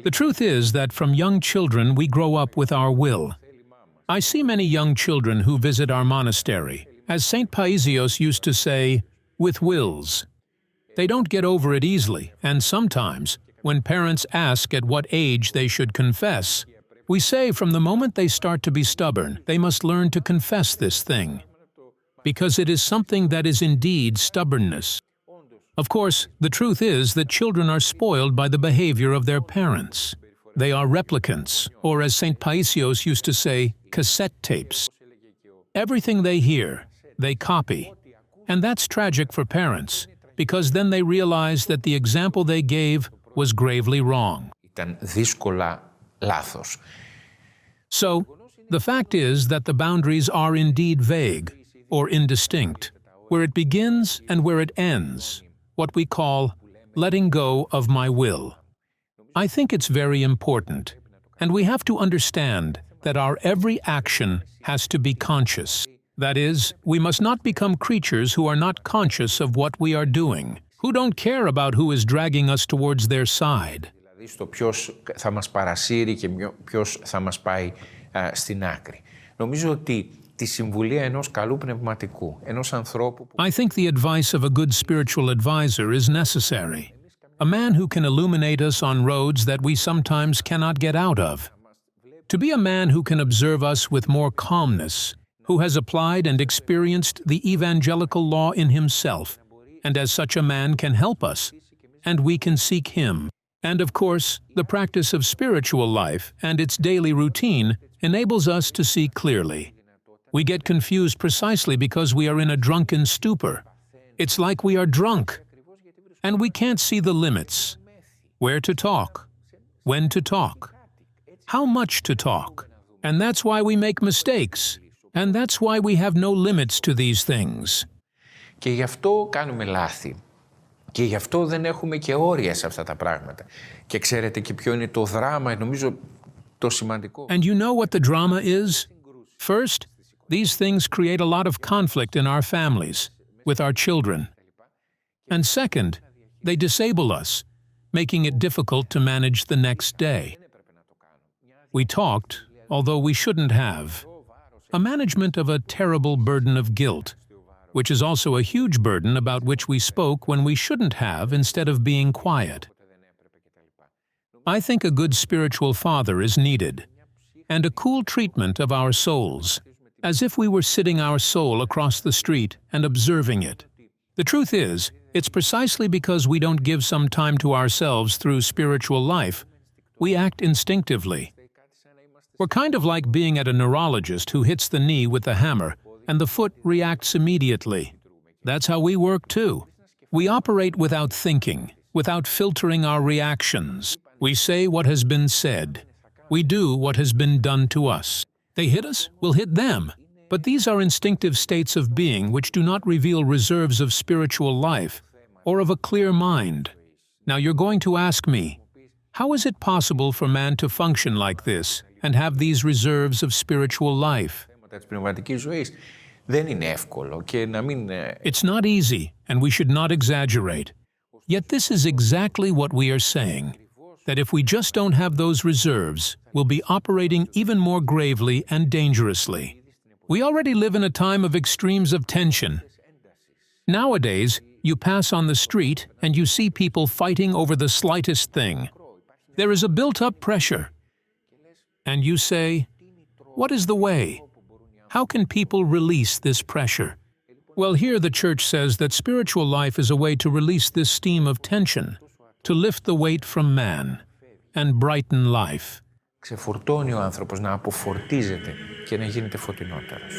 The truth is that from young children we grow up with our will. I see many young children who visit our monastery, as Saint Paisios used to say, with wills. They don't get over it easily, and sometimes, when parents ask at what age they should confess, we say from the moment they start to be stubborn, they must learn to confess this thing, because it is something that is indeed stubbornness. Of course, the truth is that children are spoiled by the behavior of their parents. They are replicants, or as Saint Paisios used to say, cassette tapes. Everything they hear, they copy. And that's tragic for parents, because then they realize that the example they gave was gravely wrong. So, the fact is that the boundaries are indeed vague, or indistinct, where it begins and where it ends, what we call letting go of my will. I think it's very important, and we have to understand that our every action has to be conscious. That is, we must not become creatures who are not conscious of what we are doing, who don't care about who is dragging us towards their side. Στο ποιος θα μας παρασύρει και ποιος θα μας πάει στην άκρη. Νομίζω ότι τη συμβουλή ενός καλού πνευματικού, ενός ανθρώπου... I think the advice of a good spiritual advisor is necessary. A man who can illuminate us on roads that we sometimes cannot get out of. To be a man who can observe us with more calmness, who has applied and experienced the evangelical law in himself, and as such a man can help us, and we can seek him. And of course, the practice of spiritual life and its daily routine enables us to see clearly. We get confused precisely because we are in a drunken stupor. It's like we are drunk, and we can't see the limits. Where to talk, when to talk, how much to talk. And that's why we make mistakes, and that's why we have no limits to these things. Και γι' αυτό κάνουμε λάθη. Και γι' αυτό δεν έχουμε και όρια σε αυτά τα πράγματα. Και ξέρετε και ποιο είναι το δράμα, νομίζω το σημαντικό. And you know what the drama is? First, these things create a lot of conflict in our families, with our children. And second, they disable us, making it difficult to manage the next day. We talked, although we shouldn't have. A management of a terrible burden of guilt, which is also a huge burden about which we spoke when we shouldn't have instead of being quiet. I think a good spiritual father is needed, and a cool treatment of our souls, as if we were sitting our soul across the street and observing it. The truth is, it's precisely because we don't give some time to ourselves through spiritual life, we act instinctively. We're kind of like being at a neurologist who hits the knee with the hammer, and the foot reacts immediately. That's how we work too. We operate without thinking, without filtering our reactions. We say what has been said. We do what has been done to us. They hit us, we'll hit them. But these are instinctive states of being which do not reveal reserves of spiritual life or of a clear mind. Now you're going to ask me, how is it possible for man to function like this and have these reserves of spiritual life? It's not easy, and we should not exaggerate. Yet this is exactly what we are saying, that if we just don't have those reserves, we'll be operating even more gravely and dangerously. We already live in a time of extremes of tension. Nowadays, you pass on the street and you see people fighting over the slightest thing. There is a built-up pressure. And you say, what is the way? How can people release this pressure? Well, here the Church says that spiritual life is a way to release this steam of tension, to lift the weight from man, and brighten life. Ξεφορτώνει ο άνθρωπος να αποφορτίζεται και να γίνεται φωτεινότερος.